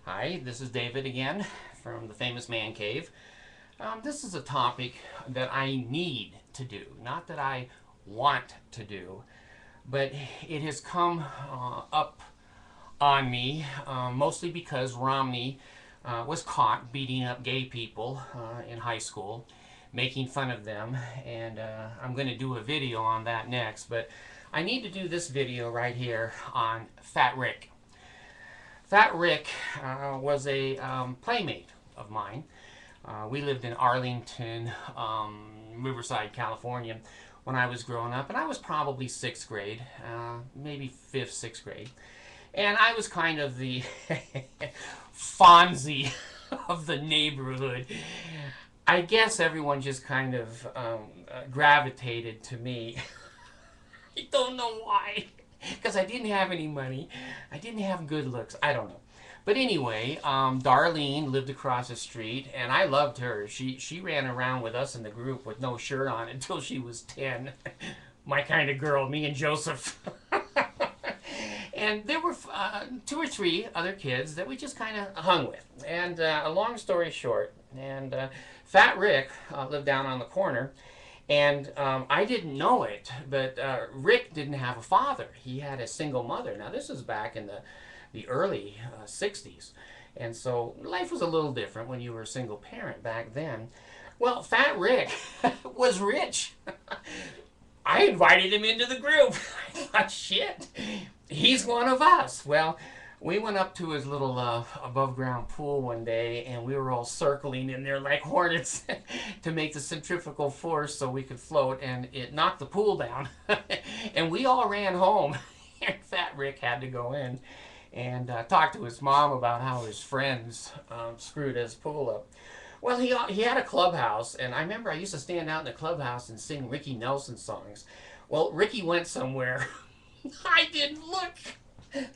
Hi, this is David again from the famous Man Cave. This is a topic that I need to do, not that I want to do, but it has come up on me mostly because Romney was caught beating up gay people in high school, making fun of them, and I'm going to do a video on that next, but I need to do this video right here on Fat Rick. Fat Rick was a playmate of mine. We lived in Arlington, Riverside, California when I was growing up, and I was probably sixth grade, maybe fifth, sixth grade. And I was kind of the Fonzie of the neighborhood. I guess everyone just kind of gravitated to me. I don't know why. Because I didn't have any money. I didn't have good looks. I don't know. But anyway, Darlene lived across the street, and I loved her. She ran around with us in the group with no shirt on until she was 10. My kind of girl, me and Joseph. And there were two or three other kids that we just kind of hung with. And a long story short, and Fat Rick lived down on the corner. And I didn't know it, but Rick didn't have a father. He had a single mother. Now, this was back in the early 60s. And so life was a little different when you were a single parent back then. Well, Fat Rick was rich. I invited him into the group. I thought, shit, he's one of us. Well, we went up to his little above ground pool one day, and we were all circling in there like hornets to make the centrifugal force so we could float, and it knocked the pool down. And we all ran home, and Fat Rick had to go in and talk to his mom about how his friends screwed his pool up. Well, he had a clubhouse, and I remember I used to stand out in the clubhouse and sing Ricky Nelson songs. Well, Ricky went somewhere. I didn't look.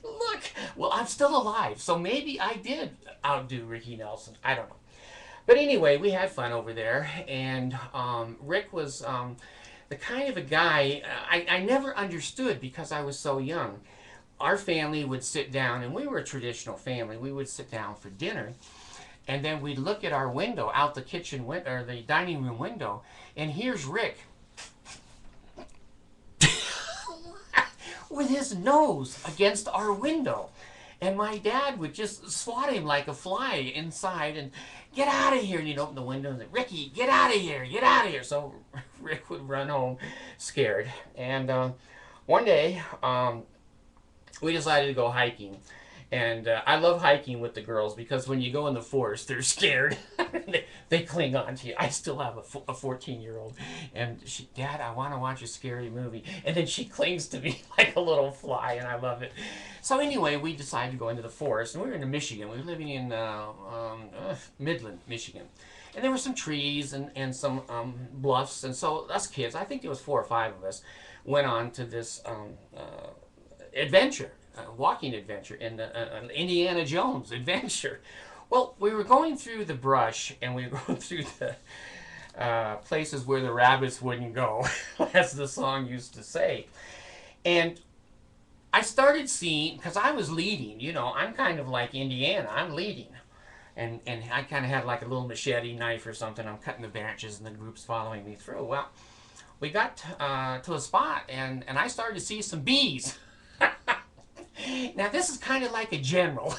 Look, well, I'm still alive, so maybe I did outdo Ricky Nelson. I don't know. But anyway, we had fun over there, and Rick was the kind of a guy I never understood because I was so young. Our family would sit down, and we were a traditional family. We would sit down for dinner, and then we'd look at our window, out the kitchen window, or the dining room window, and here's Rick with his nose against our window. And my dad would just swat him like a fly inside and get out of here. And he'd open the window and say, Ricky, get out of here, get out of here. So Rick would run home scared. And one day, we decided to go hiking. And I love hiking with the girls because when you go in the forest, they're scared. they cling on to you. I still have a 14-year-old. And she, Dad, I want to watch a scary movie. And then she clings to me like a little fly, and I love it. So anyway, we decided to go into the forest. And we were in Michigan. We were living in Midland, Michigan. And there were some trees and some bluffs. And so us kids, I think there was 4 or 5 of us, went on to this adventure. Walking adventure in an Indiana Jones adventure. Well, we were going through the brush, and we were going through the places where the rabbits wouldn't go, as the song used to say. And I started seeing, because I was leading, you know, I'm kind of like Indiana, I'm leading. And I kind of had like a little machete knife or something. I'm cutting the branches, and the group's following me through. Well, we got to a spot, and I started to see some bees. Now, this is kind of like a general.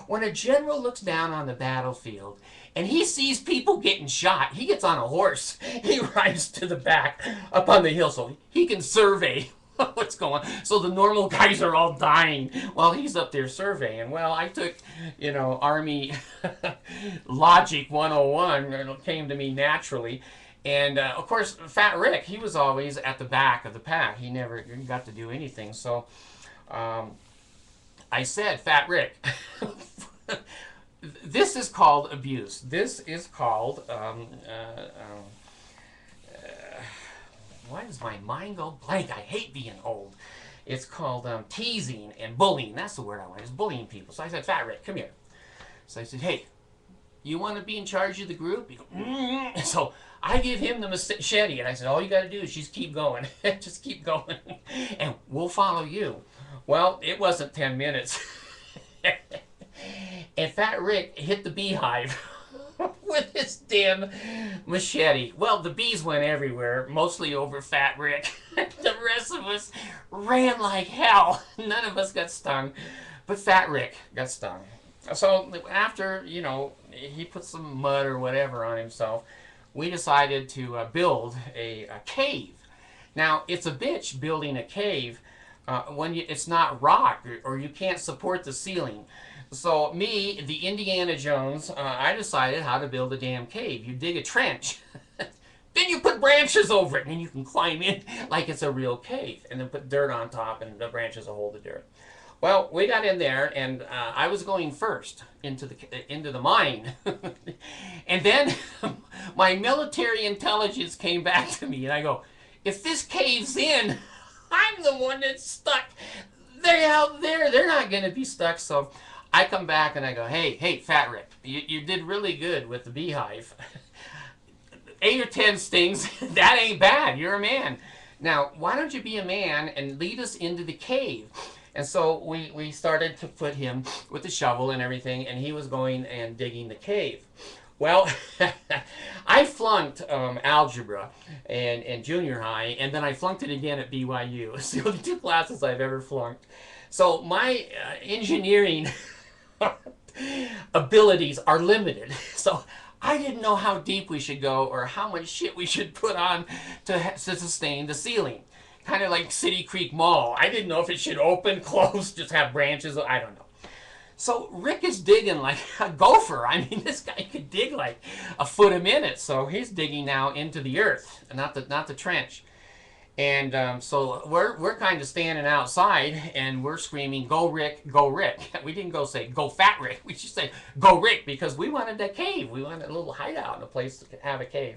When a general looks down on the battlefield and he sees people getting shot, he gets on a horse. He rides to the back up on the hill so he can survey what's going on. So the normal guys are all dying while he's up there surveying. Well, I took, you know, Army Logic 101, and it came to me naturally. And, of course, Fat Rick, he was always at the back of the pack. He never got to do anything. So I said, Fat Rick, this is called abuse. This is called, why does my mind go blank? I hate being old. It's called teasing and bullying. That's the word I want, is bullying people. So I said, Fat Rick, come here. So I said, hey, you want to be in charge of the group? He goes, So I give him the machete, and I said, all you got to do is just keep going. Just keep going, and we'll follow you. Well, it wasn't 10 minutes. And Fat Rick hit the beehive with his damn machete. Well, the bees went everywhere, mostly over Fat Rick. The rest of us ran like hell. None of us got stung, but Fat Rick got stung. So after, he put some mud or whatever on himself, we decided to build a cave. Now, it's a bitch building a cave when it's not rock or you can't support the ceiling. So me, the Indiana Jones, I decided how to build a damn cave. You dig a trench. Then you put branches over it, and then you can climb in like it's a real cave. And then put dirt on top, and the branches will hold the dirt. Well, we got in there, and I was going first into the mine. And then my military intelligence came back to me, and I go, if this caves in, I'm the one that's stuck. They're out there. They're not going to be stuck. So I come back, and I go, hey, Fat Rick, you did really good with the beehive. 8 or 10 stings, that ain't bad. You're a man. Now, why don't you be a man and lead us into the cave? And so we started to put him with the shovel and everything, and he was going and digging the cave. Well, I flunked algebra in junior high, and then I flunked it again at BYU. It's the only 2 classes I've ever flunked. So my engineering abilities are limited. So I didn't know how deep we should go or how much shit we should put on to sustain the ceiling. Kind of like City Creek Mall. I didn't know if it should open, close, just have branches. I don't know. So Rick is digging like a gopher. I mean, this guy could dig like a foot a minute. So he's digging now into the earth, not the trench. And so we're kind of standing outside, and we're screaming, "Go Rick, go Rick!" We didn't go say "Go Fat Rick." We should say "Go Rick" because we wanted a cave. We wanted a little hideout and a place to have a cave.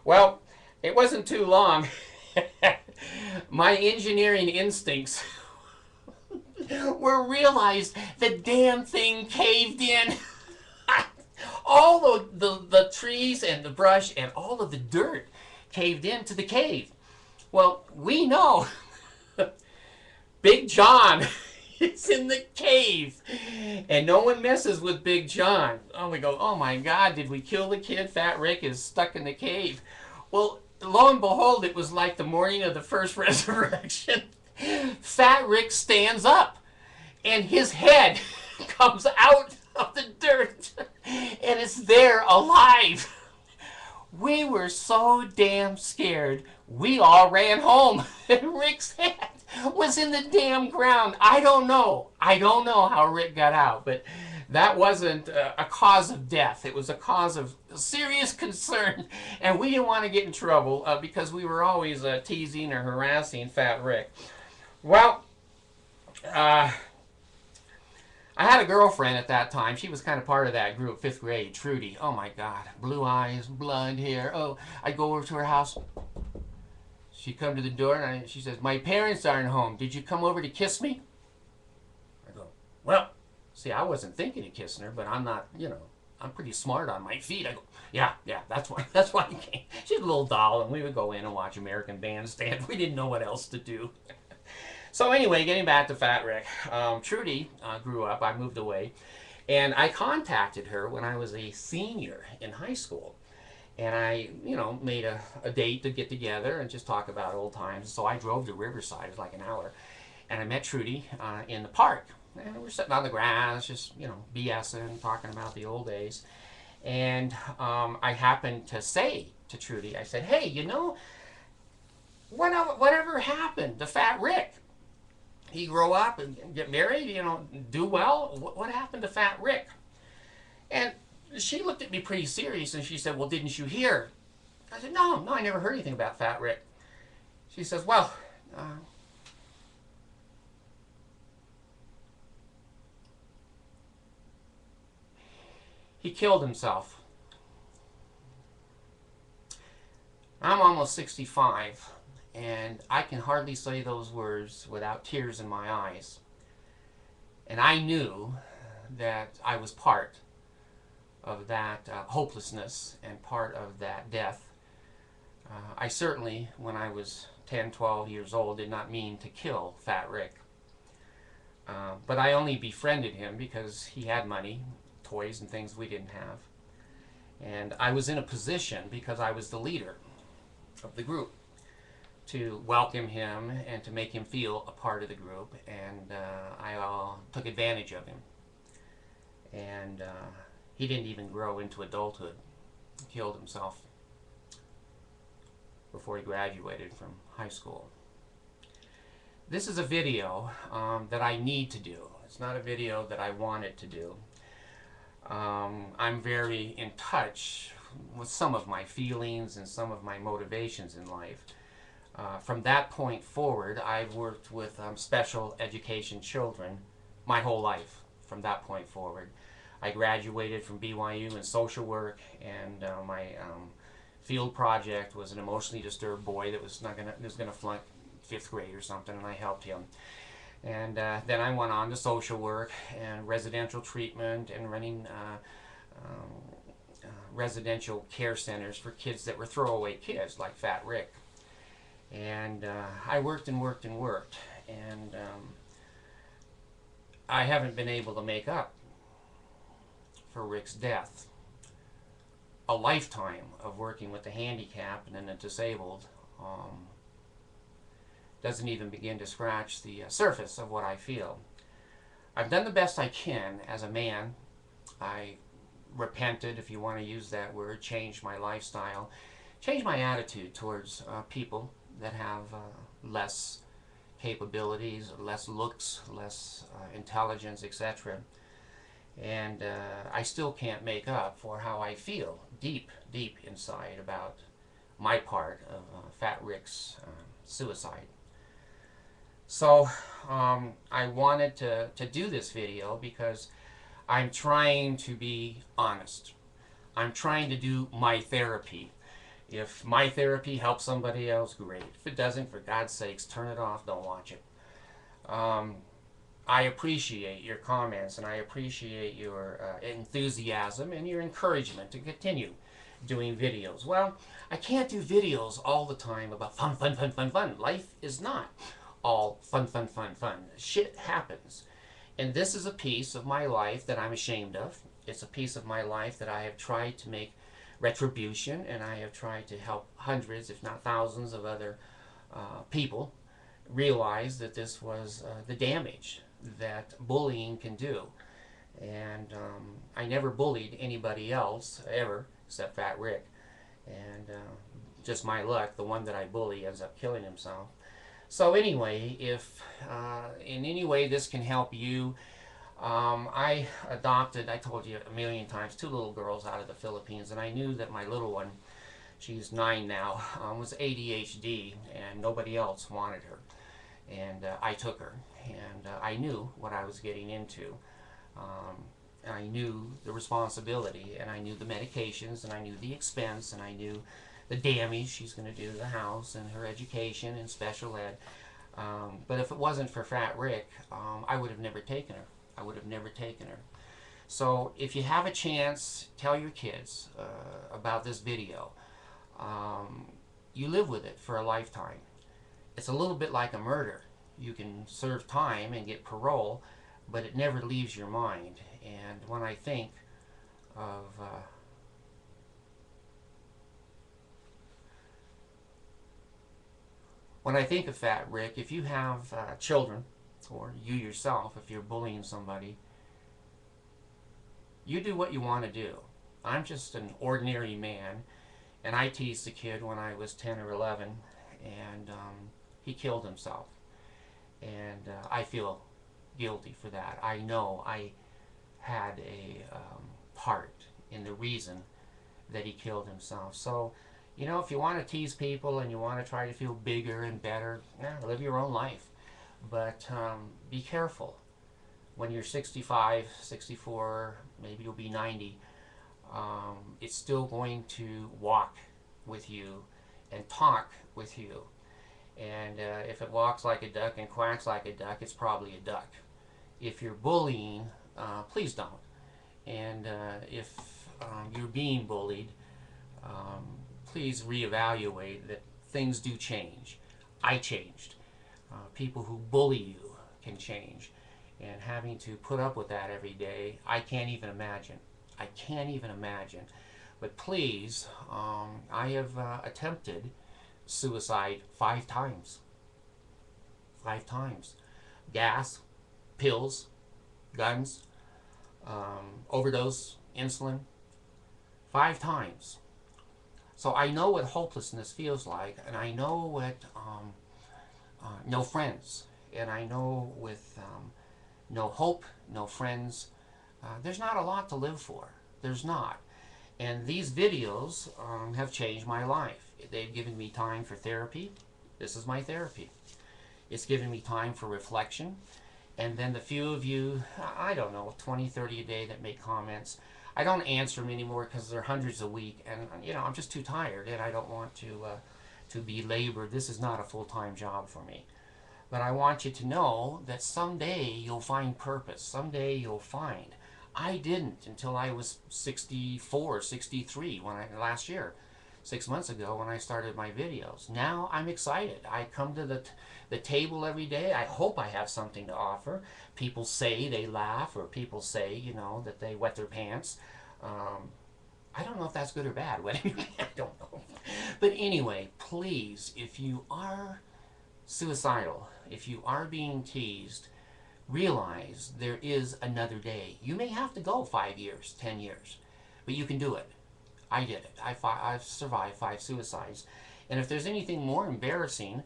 Well, it wasn't too long. My engineering instincts were realized the damn thing caved in. All of the trees and the brush and all of the dirt caved into the cave. Well, we know Big John is in the cave, and no one messes with Big John. Oh, we go, oh my God, did we kill the kid? Fat Rick is stuck in the cave. Well, lo and behold, it was like the morning of the first resurrection. Fat Rick stands up, and his head comes out of the dirt, and it's there alive. We were so damn scared, we all ran home. And Rick's head was in the damn ground. I don't know how Rick got out, but that wasn't a cause of death. It was a cause of serious concern, and we didn't want to get in trouble because we were always teasing or harassing Fat Rick. Well, I had a girlfriend at that time. She was kind of part of that group, 5th grade, Trudy. Oh my God, blue eyes, blonde hair. Oh, I'd go over to her house. She'd come to the door and she says, "My parents aren't home. Did you come over to kiss me?" I go, well, see, I wasn't thinking of kissing her, but I'm not, I'm pretty smart on my feet. I go, yeah, that's why I came. She's a little doll, and we would go in and watch American Bandstand. We didn't know what else to do. So anyway, getting back to Fat Rick, Trudy grew up. I moved away, and I contacted her when I was a senior in high school. And I, made a date to get together and just talk about old times. So I drove to Riverside. It was like an hour. And I met Trudy in the park. And we're sitting on the grass, just, BSing, talking about the old days. And I happened to say to Trudy, I said, "Hey, whatever happened to Fat Rick? He grow up and get married, do well? What happened to Fat Rick?" And she looked at me pretty serious, and she said, "Well, didn't you hear?" I said, No, I never heard anything about Fat Rick." She says, "Well, he killed himself." I'm almost 65, and I can hardly say those words without tears in my eyes. And I knew that I was part of that hopelessness and part of that death. I certainly, when I was 10, 12 years old, did not mean to kill Fat Rick. But I only befriended him because he had money, toys and things we didn't have. And I was in a position, because I was the leader of the group, to welcome him and to make him feel a part of the group. And I took advantage of him. And he didn't even grow into adulthood. He killed himself before he graduated from high school. This is a video that I need to do. It's not a video that I wanted to do. I'm very in touch with some of my feelings and some of my motivations in life. From that point forward, I've worked with special education children my whole life. From that point forward, I graduated from BYU in social work, and my field project was an emotionally disturbed boy that was gonna flunk 5th grade or something, and I helped him. And then I went on to social work and residential treatment and running residential care centers for kids that were throwaway kids, like Fat Rick. And I worked and worked and worked, and I haven't been able to make up for Rick's death. A lifetime of working with the handicapped and the disabled doesn't even begin to scratch the surface of what I feel. I've done the best I can as a man. I repented, if you want to use that word, changed my lifestyle, changed my attitude towards people that have less capabilities, less looks, less intelligence, etc. And I still can't make up for how I feel deep, deep inside about my part of Fat Rick's suicide. So I wanted to do this video because I'm trying to be honest. I'm trying to do my therapy. If my therapy helps somebody else, great. If it doesn't, for God's sakes, turn it off, don't watch it. I appreciate your comments, and I appreciate your enthusiasm and your encouragement to continue doing videos. Well, I can't do videos all the time about fun, fun, fun, fun, fun. Life is not all fun, fun, fun, fun. Shit happens. And this is a piece of my life that I'm ashamed of. It's a piece of my life that I have tried to make retribution, and I have tried to help hundreds, if not thousands, of other people realize that this was the damage that bullying can do. And I never bullied anybody else, ever, except Fat Rick. And just my luck, the one that I bully ends up killing himself. So anyway, if in any way this can help you, I adopted, I told you a million times, 2 little girls out of the Philippines, and I knew that my little one, she's 9 now, was ADHD, and nobody else wanted her. And I took her, and I knew what I was getting into. I knew the responsibility, and I knew the medications, and I knew the expense, and I knew the damage she's going to do to the house and her education and special ed. But if it wasn't for Fat Rick, I would have never taken her. I would have never taken her. So if you have a chance, tell your kids about this video. You live with it for a lifetime. It's a little bit like a murder. You can serve time and get parole, but it never leaves your mind. And when I think of Fat Rick, if you have children, or you yourself, if you're bullying somebody, you do what you want to do. I'm just an ordinary man, and I teased the kid when I was 10 or 11, and he killed himself. And I feel guilty for that. I know I had a part in the reason that he killed himself. So, you know, if you want to tease people and you want to try to feel bigger and better, live your own life. But be careful. When you're 65, 64, maybe you'll be 90, it's still going to walk with you and talk with you. And if it walks like a duck and quacks like a duck, it's probably a duck. If you're bullying, please don't. And if you're being bullied, please reevaluate that things do change. I changed. People who bully you can change. And having to put up with that every day, I can't even imagine. I can't even imagine. But please, I have attempted suicide 5 times. 5 times. Gas, pills, guns, overdose, insulin. 5 times. So I know what hopelessness feels like, and I know what no friends, and I know with no hope, no friends, there's not a lot to live for. There's not. And these videos have changed my life. They've given me time for therapy. This is my therapy. It's given me time for reflection. And then the few of you, I don't know, 20, 30 a day that make comments, I don't answer them anymore because they're hundreds a week. And, you know, I'm just too tired and I don't want to be labored. This is not a full-time job for me. But I want you to know that someday you'll find purpose. Someday you'll find. I didn't until I was 64, 63 last year, 6 months ago when I started my videos. Now I'm excited. I come to the table every day. I hope I have something to offer. People say they laugh, or people say, you know, that they wet their pants. I don't know if that's good or bad. I don't know. But anyway, please, if you are suicidal, if you are being teased, realize there is another day. You may have to go 5 years, 10 years, but you can do it. I did it. I've survived 5 suicides. And if there's anything more embarrassing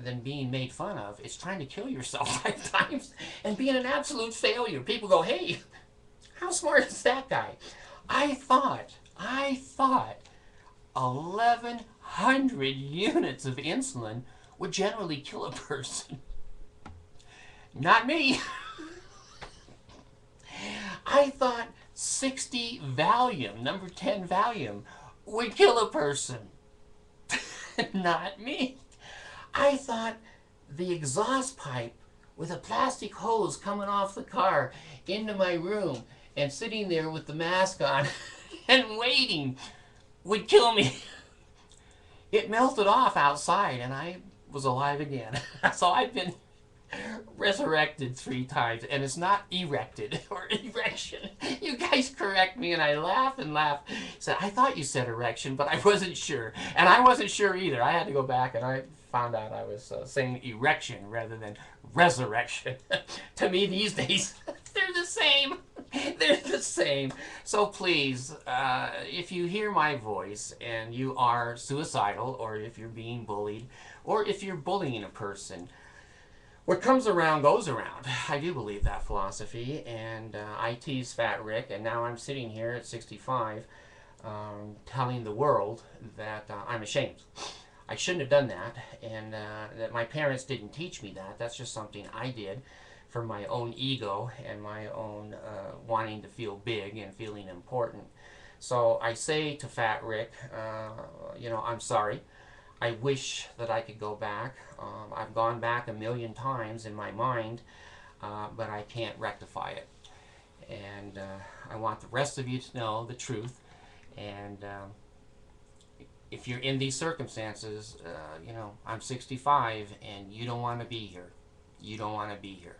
than being made fun of, it's trying to kill yourself 5 times and being an absolute failure. People go, hey, how smart is that guy? I thought 1,100 units of insulin would generally kill a person. Not me. I thought 60 Valium, number 10 Valium, would kill a person. Not me. I thought the exhaust pipe with a plastic hose coming off the car into my room and sitting there with the mask on and waiting would kill me. It melted off outside and I was alive again. So I've been resurrected 3 times, and it's not erected or erection. You guys correct me and I laugh and laugh. So I thought you said erection, but I wasn't sure, and I wasn't sure either. I had to go back and I found out I was saying erection rather than resurrection. To me these days they're the same. They're the same. So please, if you hear my voice and you are suicidal, or if you're being bullied, or if you're bullying a person, what comes around goes around. I do believe that philosophy, and I tease Fat Rick, and now I'm sitting here at 65 telling the world that I'm ashamed. I shouldn't have done that, and that my parents didn't teach me that. That's just something I did for my own ego and my own wanting to feel big and feeling important. So I say to Fat Rick, you know, I'm sorry. I wish that I could go back. I've gone back a million times in my mind, but I can't rectify it. And I want the rest of you to know the truth. And if you're in these circumstances, you know, I'm 65 and you don't want to be here. You don't want to be here.